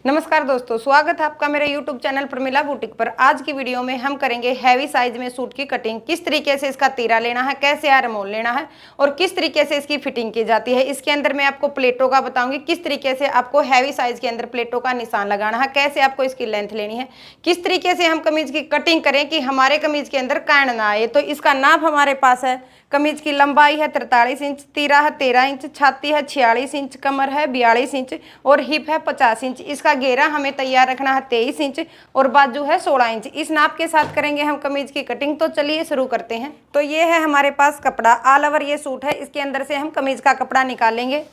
नमस्कार दोस्तों, स्वागत है आपका मेरे YouTube चैनल प्रमिला बुटीक पर। आज की वीडियो में हम करेंगे हैवी साइज में सूट की कटिंग। किस तरीके से इसका तीरा लेना है, कैसे आर्मोल लेना है और किस तरीके से इसकी फिटिंग की जाती है। इसके अंदर मैं आपको प्लेटों का बताऊंगी, किस तरीके से आपको हैवी साइज के अंदर प्लेटों का निशान लगाना है, कैसे आपको इसकी लेंथ लेनी है, किस तरीके से हम कमीज की कटिंग करें कि हमारे कमीज के अंदर कांड ना आए। तो इसका नाप हमारे पास है। कमीज की लंबाई है 43 इंच, तीरा है 13 इंच, छाती है 46 इंच, कमर है 42 इंच और हिप है 50 इंच। इसका घेरा हमें तैयार रखना है 23 इंच और बाजू है 16 इंच। इस नाप के साथ करेंगे हम कमीज की कटिंग। तो चलिए शुरू करते हैं। तो ये है हमारे पास कपड़ा, ऑल ओवर ये सूट है। इसके अंदर से हम कमीज का कपड़ा निकालेंगे।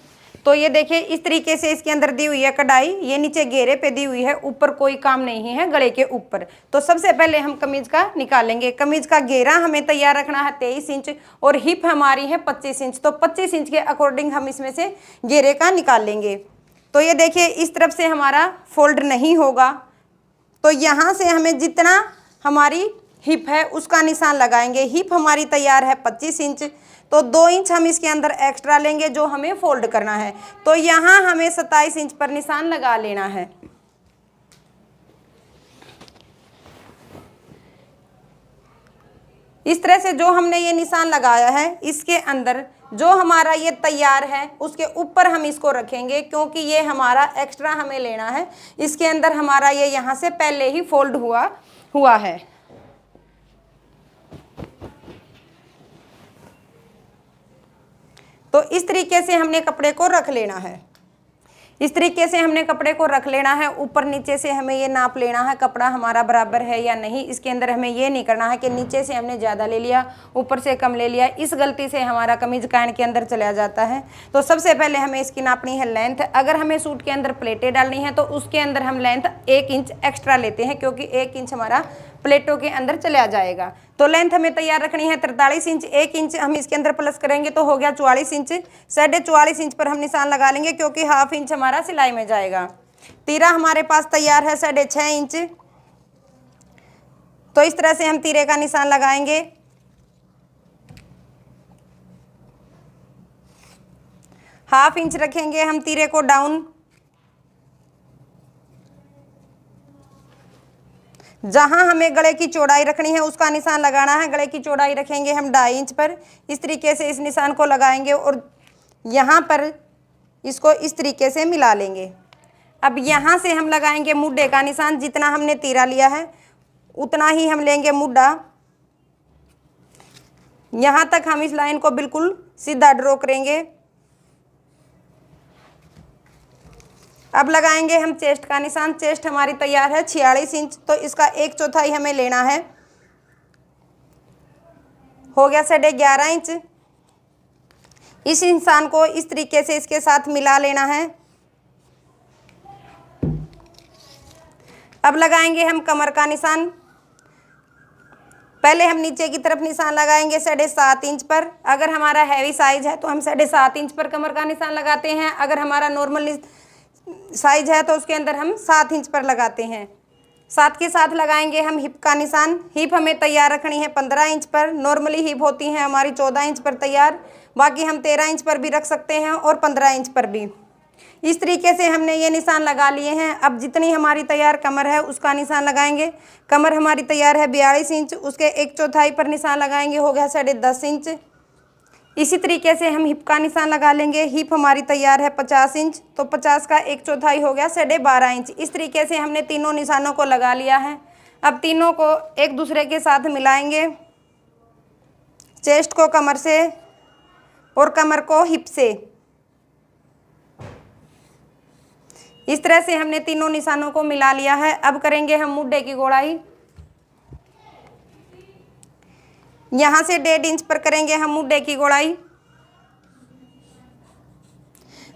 तो ये देखिए इस तरीके से इसके अंदर दी हुई है कढ़ाई, ये नीचे घेरे पे दी हुई है, ऊपर कोई काम नहीं है गले के ऊपर। तो सबसे पहले हम कमीज का निकालेंगे। कमीज का घेरा हमें तैयार रखना है 23 इंच और हिप हमारी है 25 इंच। तो 25 इंच के अकॉर्डिंग हम इसमें से घेरे का निकालेंगे। तो ये देखिए इस तरफ से हमारा फोल्ड नहीं होगा, तो यहाँ से हमें जितना हमारी हिप है उसका निशान लगाएंगे। हिप हमारी तैयार है 25 इंच, तो 2 इंच हम इसके अंदर एक्स्ट्रा लेंगे जो हमें फोल्ड करना है। तो यहाँ हमें 27 इंच पर निशान लगा लेना है। इस तरह से जो हमने ये निशान लगाया है, इसके अंदर जो हमारा ये तैयार है उसके ऊपर हम इसको रखेंगे, क्योंकि ये हमारा एक्स्ट्रा हमें लेना है। इसके अंदर हमारा ये यहाँ से पहले ही फोल्ड हुआ है। तो इस तरीके से हमने कपड़े को रख लेना है। इस तरीके से हमने कपड़े को रख लेना है। ऊपर नीचे से हमें ये नाप लेना है कपड़ा हमारा बराबर है या नहीं। इसके अंदर हमें ये नहीं करना है कि नीचे से हमने ज़्यादा ले लिया, ऊपर से कम ले लिया। इस गलती से हमारा कमीज कान के अंदर चला जाता है। तो सबसे पहले हमें इसकी नापनी है लेंथ। अगर हमें सूट के अंदर प्लेटें डालनी है तो उसके अंदर हम लेंथ 1 इंच एक्स्ट्रा लेते हैं, क्योंकि 1 इंच हमारा प्लेटों के अंदर चला जाएगा। तो लेंथ हमें तैयार रखनी है 43 इंच। 1 इंच हम इसके अंदर प्लस करेंगे तो हो गया 44 इंच। 44.5 इंच पर हम निशान लगा लेंगे, क्योंकि हाफ इंच हमारा सिलाई में जाएगा। तीरा हमारे पास तैयार है 6.5 इंच। तो इस तरह से हम तीरे का निशान लगाएंगे। हाफ इंच रखेंगे हम तीरे को डाउन। जहां हमें गले की चौड़ाई रखनी है उसका निशान लगाना है। गले की चौड़ाई रखेंगे हम 2.5 इंच पर। इस तरीके से इस निशान को लगाएंगे और यहाँ पर इसको इस तरीके से मिला लेंगे। अब यहाँ से हम लगाएंगे मुड्ढे का निशान। जितना हमने तीरा लिया है उतना ही हम लेंगे मुड्ढा। यहाँ तक हम इस लाइन को बिल्कुल सीधा ड्रॉ करेंगे। अब लगाएंगे हम चेस्ट का निशान। चेस्ट हमारी तैयार है 46 इंच, तो इसका 1/4 हमें लेना है। हो गया 11.5 इंच। इस निशान को इस तरीके से इसके साथ मिला लेना है। अब लगाएंगे हम कमर का निशान। पहले हम नीचे की तरफ निशान लगाएंगे 7.5 इंच पर। अगर हमारा हैवी साइज है तो हम 7.5 इंच पर कमर का निशान लगाते हैं। अगर हमारा नॉर्मल साइज है तो उसके अंदर हम 7 इंच पर लगाते हैं। साथ के साथ लगाएंगे हम हिप का निशान। हिप हमें तैयार रखनी है 15 इंच पर। नॉर्मली हिप होती है हमारी 14 इंच पर तैयार, बाकी हम 13 इंच पर भी रख सकते हैं और 15 इंच पर भी। इस तरीके से हमने ये निशान लगा लिए हैं। अब जितनी हमारी तैयार कमर है उसका निशान लगाएंगे। कमर हमारी तैयार है 42 इंच, उसके 1/4 पर निशान लगाएंगे, हो गया 10.5 इंच। इसी तरीके से हम हिप का निशान लगा लेंगे। हिप हमारी तैयार है 50 इंच, तो 50 का 1/4 हो गया 12.5 इंच। इस तरीके से हमने तीनों निशानों को लगा लिया है। अब तीनों को एक दूसरे के साथ मिलाएंगे। चेस्ट को कमर से और कमर को हिप से। इस तरह से हमने तीनों निशानों को मिला लिया है। अब करेंगे हम मुड्ढे की गोलाई। यहाँ से 1.5 इंच पर करेंगे हम मुड्ढे की गोलाई।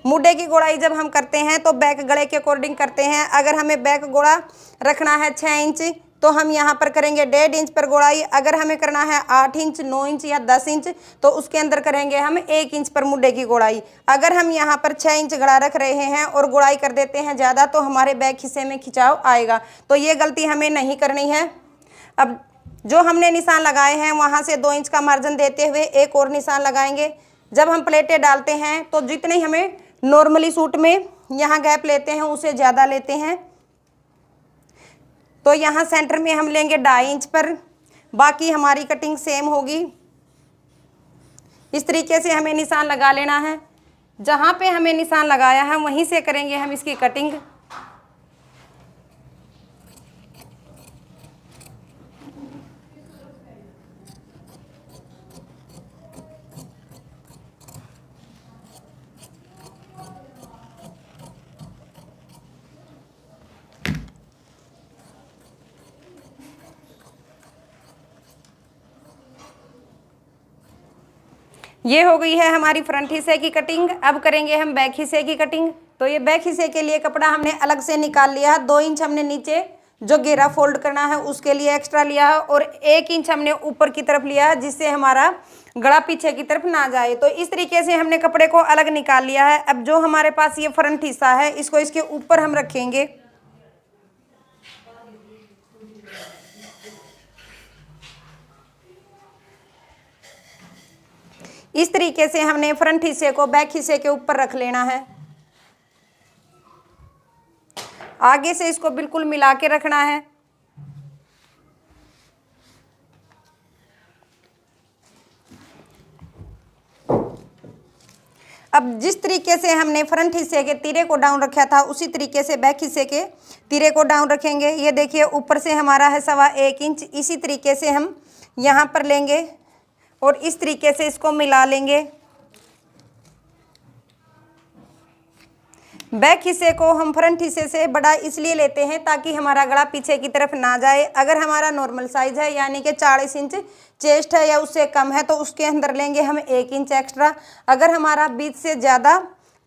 मुड्ढे की गोलाई जब हम करते हैं तो बैक गले के अकॉर्डिंग करते हैं। अगर हमें बैक गोला रखना है 6 इंच तो हम यहाँ पर करेंगे 1.5 इंच पर गोलाई। अगर हमें करना है 8 इंच, 9 इंच या 10 इंच तो उसके अंदर करेंगे हम 1 इंच पर मुड्ढे की गोलाई। अगर हम यहाँ पर 6 इंच गड़ा रख रहे हैं और गोलाई कर देते हैं ज़्यादा तो हमारे बैक हिस्से में खिंचाव आएगा। तो ये गलती हमें नहीं करनी है। अब जो हमने निशान लगाए हैं वहाँ से 2 इंच का मार्जिन देते हुए एक और निशान लगाएंगे। जब हम प्लेटें डालते हैं तो जितनी हमें नॉर्मली सूट में यहाँ गैप लेते हैं उसे ज़्यादा लेते हैं। तो यहाँ सेंटर में हम लेंगे 2.5 इंच पर, बाकी हमारी कटिंग सेम होगी। इस तरीके से हमें निशान लगा लेना है। जहाँ पे हमें निशान लगाया है वहीं से करेंगे हम इसकी कटिंग। ये हो गई है हमारी फ्रंट हिस्से की कटिंग। अब करेंगे हम बैक हिस्से की कटिंग। तो ये बैक हिस्से के लिए कपड़ा हमने अलग से निकाल लिया है। 2 इंच हमने नीचे जो घेरा फोल्ड करना है उसके लिए एक्स्ट्रा लिया है, और 1 इंच हमने ऊपर की तरफ लिया है जिससे हमारा गला पीछे की तरफ ना जाए। तो इस तरीके से हमने कपड़े को अलग निकाल लिया है। अब जो हमारे पास ये फ्रंट हिस्सा है इसको इसके ऊपर हम रखेंगे। इस तरीके से हमने फ्रंट हिस्से को बैक हिस्से के ऊपर रख लेना है। आगे से इसको बिल्कुल मिला के रखना है। अब जिस तरीके से हमने फ्रंट हिस्से के तीरे को डाउन रखा था उसी तरीके से बैक हिस्से के तीरे को डाउन रखेंगे। ये देखिए ऊपर से हमारा है 1.25 इंच। इसी तरीके से हम यहाँ पर लेंगे और इस तरीके से इसको मिला लेंगे। बैक हिस्से को हम फ्रंट हिस्से से बड़ा इसलिए लेते हैं ताकि हमारा गला पीछे की तरफ ना जाए। अगर हमारा नॉर्मल साइज है यानी कि 40 इंच चेस्ट है या उससे कम है तो उसके अंदर लेंगे हम 1 इंच एक्स्ट्रा। अगर हमारा 20 से ज़्यादा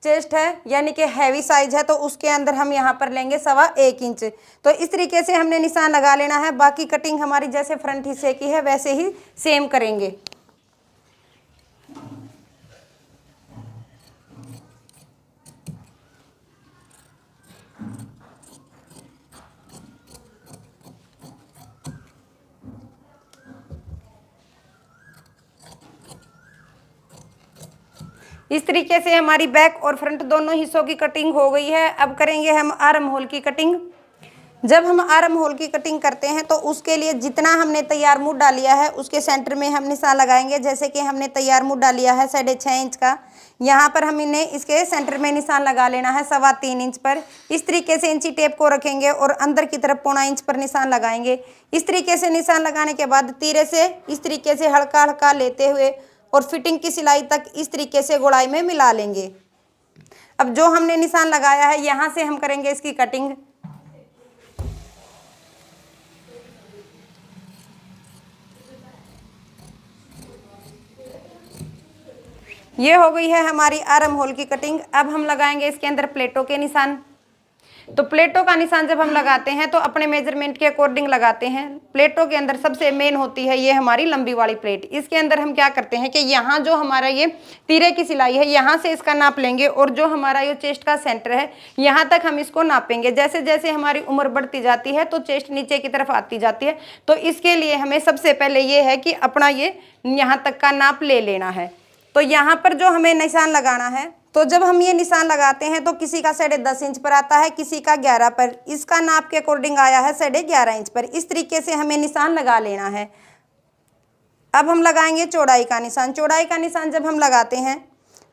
चेस्ट है यानी कि हैवी साइज है तो उसके अंदर हम यहाँ पर लेंगे 1.25 इंच। तो इस तरीके से हमने निशान लगा लेना है। बाकी कटिंग हमारी जैसे फ्रंट हिस्से की है वैसे ही सेम करेंगे। इस तरीके से हमारी बैक और फ्रंट दोनों हिस्सों की कटिंग हो गई है। अब करेंगे हम आर्म होल की कटिंग। जब हम आर्म होल की कटिंग करते हैं तो उसके लिए जितना हमने तैयार मुँह डालिया है उसके सेंटर में हम निशान लगाएंगे। जैसे कि हमने तैयार मुँह डालिया है 6.5 इंच का, यहाँ पर हम इन्हें इसके सेंटर में निशान लगा लेना है 3.25 इंच पर। इस तरीके से इंची टेप को रखेंगे और अंदर की तरफ 0.25 इंच पर निशान लगाएंगे। इस तरीके से निशान लगाने के बाद तीरे से इस तरीके से हल्का हल्का लेते हुए और फिटिंग की सिलाई तक इस तरीके से गोलाई में मिला लेंगे। अब जो हमने निशान लगाया है यहाँ से हम करेंगे इसकी कटिंग। ये हो गई है हमारी आर्म होल की कटिंग। अब हम लगाएंगे इसके अंदर प्लेटों के निशान। तो प्लेटों का निशान जब हम लगाते हैं तो अपने मेजरमेंट के अकॉर्डिंग लगाते हैं। प्लेटों के अंदर सबसे मेन होती है ये हमारी लंबी वाली प्लेट। इसके अंदर हम क्या करते हैं कि यहाँ जो हमारा ये तीरे की सिलाई है यहाँ से इसका नाप लेंगे और जो हमारा ये चेस्ट का सेंटर है यहाँ तक हम इसको नापेंगे। जैसे जैसे हमारी उम्र बढ़ती जाती है तो चेस्ट नीचे की तरफ आती जाती है। तो इसके लिए हमें सबसे पहले ये है कि अपना ये यहाँ तक का नाप ले लेना है। तो यहाँ पर जो हमें निशान लगाना है, तो जब हम ये निशान लगाते हैं तो किसी का 10.5 इंच पर आता है, किसी का 11 पर। इसका नाप के अकॉर्डिंग आया है 11.5 इंच पर। इस तरीके से हमें निशान लगा लेना है। अब हम लगाएंगे चौड़ाई का निशान। चौड़ाई का निशान जब हम लगाते हैं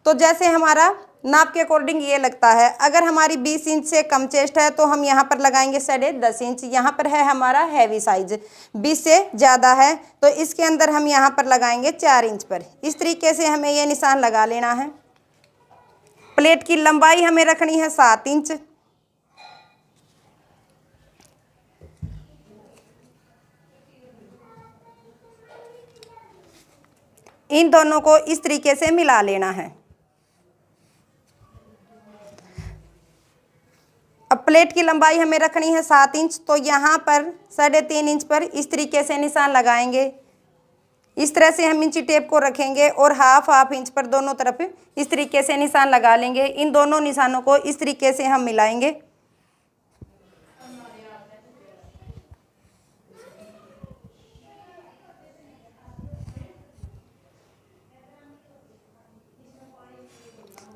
तो जैसे हमारा नाप के अकॉर्डिंग ये लगता है। अगर हमारी 20 इंच से कम चेस्ट है तो हम यहाँ पर लगाएंगे 10.5 इंच। यहाँ पर है हमारा हैवी साइज, 20 से ज़्यादा है तो इसके अंदर हम यहाँ पर लगाएंगे 4 इंच पर। इस तरीके से हमें ये निशान लगा लेना है। प्लेट की लंबाई हमें रखनी है 7 इंच। इन दोनों को इस तरीके से मिला लेना है। अब प्लेट की लंबाई हमें रखनी है 7 इंच, तो यहाँ पर 3.5 इंच पर इस तरीके से निशान लगाएंगे। इस तरह से हम इंची टेप को रखेंगे और हाफ इंच पर दोनों तरफ इस तरीके से निशान लगा लेंगे। इन दोनों निशानों को इस तरीके से हम मिलाएंगे।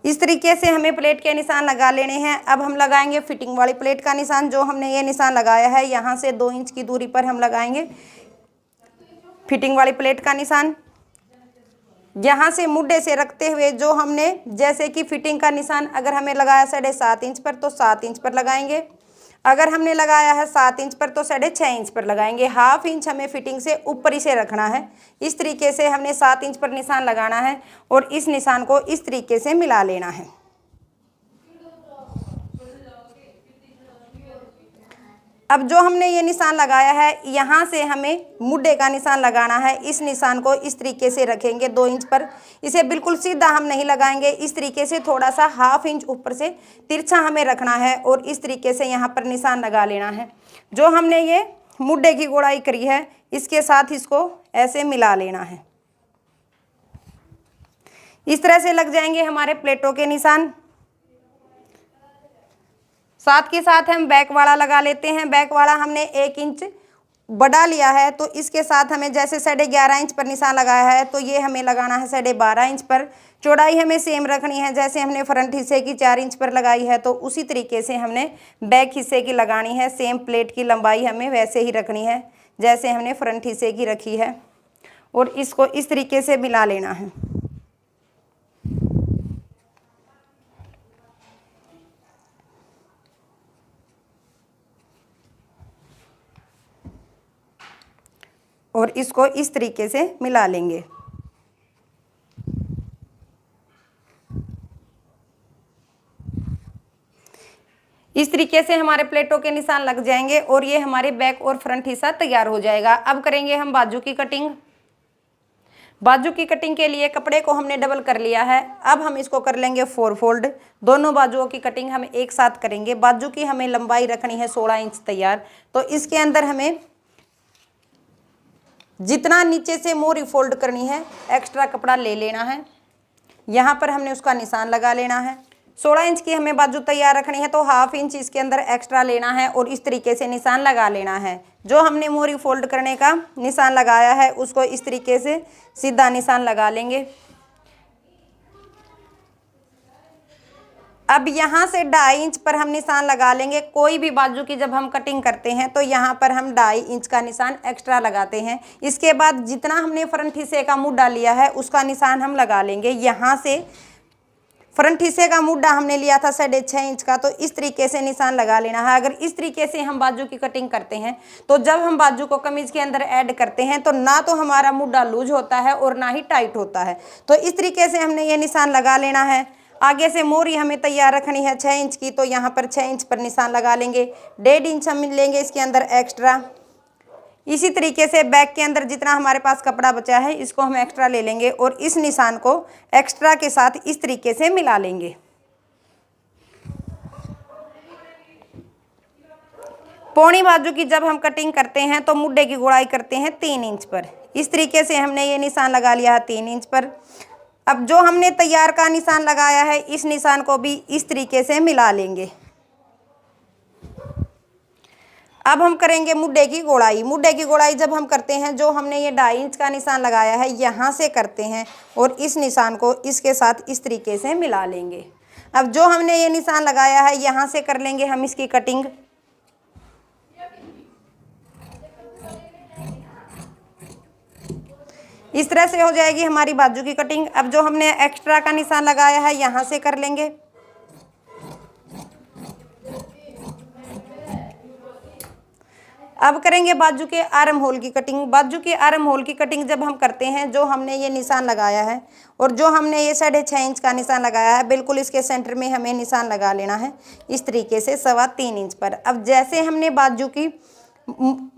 इस तरीके से हमें प्लेट के निशान लगा लेने हैं। अब हम लगाएंगे फिटिंग वाली प्लेट का निशान। जो हमने ये निशान लगाया है यहाँ से 2 इंच की दूरी पर हम लगाएंगे फिटिंग वाली प्लेट का निशान। यहाँ से मुड्ढे से रखते हुए जो हमने जैसे कि फिटिंग का निशान अगर हमें लगाया 7.5 इंच पर तो 7 इंच पर लगाएंगे। अगर हमने लगाया है 7 इंच पर तो 6.5 इंच पर लगाएंगे। हाफ इंच हमें फिटिंग से ऊपर ही से रखना है। इस तरीके से हमने 7 इंच पर निशान लगाना है और इस निशान को इस तरीके से मिला लेना है। अब जो हमने ये निशान लगाया है यहाँ से हमें मुड्ढे का निशान लगाना है। इस निशान को इस तरीके से रखेंगे 2 इंच पर। इसे बिल्कुल सीधा हम नहीं लगाएंगे, इस तरीके से थोड़ा सा हाफ इंच ऊपर से तिरछा हमें रखना है और इस तरीके से यहाँ पर निशान लगा लेना है। जो हमने ये मुड्ढे की गोलाई करी है इसके साथ इसको ऐसे मिला लेना है। इस तरह से लग जाएंगे हमारे प्लेटों के निशान। साथ के साथ हम बैक वाला लगा लेते हैं। बैक वाला हमने 1 इंच बढ़ा लिया है तो इसके साथ हमें जैसे 11.5 इंच पर निशान लगाया है तो ये हमें लगाना है 12.5 इंच पर। चौड़ाई हमें सेम रखनी है, जैसे हमने फ्रंट हिस्से की 4 इंच पर लगाई है तो उसी तरीके से हमने बैक हिस्से की लगानी है। सेम प्लेट की लंबाई हमें वैसे ही रखनी है जैसे हमने फ्रंट हिस्से की रखी है और इसको इस तरीके से मिला लेना है। और इसको इस तरीके से मिला लेंगे। इस तरीके से हमारे प्लेटों के निशान लग जाएंगे और ये हमारे बैक और फ्रंट हिस्सा तैयार हो जाएगा। अब करेंगे हम बाजू की कटिंग। बाजू की कटिंग के लिए कपड़े को हमने डबल कर लिया है। अब हम इसको कर लेंगे 4 फोल्ड। दोनों बाजुओं की कटिंग हम एक साथ करेंगे। बाजू की हमें लंबाई रखनी है 16 इंच तैयार। तो इसके अंदर हमें जितना नीचे से मोरी फोल्ड करनी है एक्स्ट्रा कपड़ा ले लेना है। यहाँ पर हमने उसका निशान लगा लेना है। 16 इंच की हमें बाजू तैयार रखनी है तो हाफ इंच इसके अंदर एक्स्ट्रा लेना है और इस तरीके से निशान लगा लेना है। जो हमने मोरी फोल्ड करने का निशान लगाया है उसको इस तरीके से सीधा निशान लगा लेंगे। अब यहाँ से 2.5 इंच पर हम निशान लगा लेंगे। कोई भी बाजू की जब हम कटिंग करते हैं तो यहाँ पर हम 2.5 इंच का निशान एक्स्ट्रा लगाते हैं। इसके बाद जितना हमने फ्रंट हिस्से का मुड्ढा लिया है उसका निशान हम लगा लेंगे। यहाँ से फ्रंट हिस्से का मुड्ढा हमने लिया था 6.5 इंच का तो इस तरीके से निशान लगा लेना है। अगर इस तरीके से हम बाजू की कटिंग करते हैं तो जब हम बाजू को कमीज के अंदर ऐड करते हैं तो ना तो हमारा मुड्ढा लूज होता है और ना ही टाइट होता है। तो इस तरीके से हमने ये निशान लगा लेना है। आगे से मोरी हमें तैयार रखनी है 6 इंच की तो यहाँ पर 6 इंच पर निशान लगा लेंगे। 1.5 इंच हम लेंगे इसके अंदर एक्स्ट्रा। इसी तरीके से बैक के अंदर जितना हमारे पास कपड़ा बचा है इसको हम एक्स्ट्रा ले लेंगे और इस निशान को एक्स्ट्रा के साथ इस तरीके से मिला लेंगे। पौनी बाजू की जब हम कटिंग करते हैं तो मुड्ढे की गुड़ाई करते हैं 3 इंच पर। इस तरीके से हमने ये निशान लगा लिया है 3 इंच पर। अब जो हमने तैयार का निशान लगाया है इस निशान को भी इस तरीके से मिला लेंगे। अब हम करेंगे मुड्ढे की गोलाई। मुड्ढे की गोलाई जब हम करते हैं जो हमने ये 2.5 इंच का निशान लगाया है यहाँ से करते हैं और इस निशान को इसके साथ इस तरीके से मिला लेंगे। अब जो हमने ये निशान लगाया है यहाँ से कर लेंगे हम इसकी कटिंग। इस तरह से हो जाएगी हमारी बाजू की कटिंग। अब जो हमने एक्स्ट्रा का निशान लगाया है यहाँ से कर लेंगे। अब करेंगे बाजू के आर्म होल की कटिंग। बाजू के आर्म होल की कटिंग जब हम करते हैं जो हमने ये निशान लगाया है और जो हमने ये 6.5 इंच का निशान लगाया है बिल्कुल इसके सेंटर में हमें निशान लगा लेना है इस तरीके से 3.25 इंच पर। अब जैसे हमने बाजू की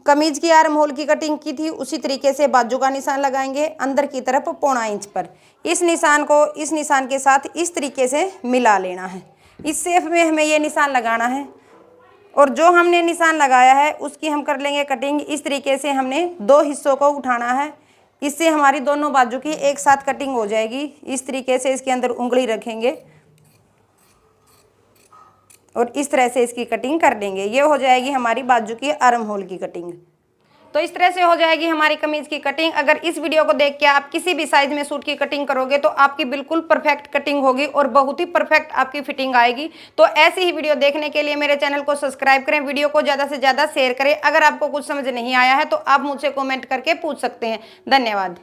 कमीज की आर्म होल की कटिंग की थी उसी तरीके से बाजू का निशान लगाएंगे अंदर की तरफ 0.25 इंच पर। इस निशान को इस निशान के साथ इस तरीके से मिला लेना है। इस शेप में हमें ये निशान लगाना है और जो हमने निशान लगाया है उसकी हम कर लेंगे कटिंग। इस तरीके से हमने 2 हिस्सों को उठाना है। इससे हमारी दोनों बाजू की एक साथ कटिंग हो जाएगी। इस तरीके से इसके अंदर उंगली रखेंगे और इस तरह से इसकी कटिंग कर देंगे। ये हो जाएगी हमारी बाजू की आर्म होल की कटिंग। तो इस तरह से हो जाएगी हमारी कमीज की कटिंग। अगर इस वीडियो को देख के आप किसी भी साइज में सूट की कटिंग करोगे तो आपकी बिल्कुल परफेक्ट कटिंग होगी और बहुत ही परफेक्ट आपकी फिटिंग आएगी। तो ऐसी ही वीडियो देखने के लिए मेरे चैनल को सब्सक्राइब करें, वीडियो को ज़्यादा से ज़्यादा शेयर करें। अगर आपको कुछ समझ नहीं आया है तो आप मुझसे कॉमेंट करके पूछ सकते हैं। धन्यवाद।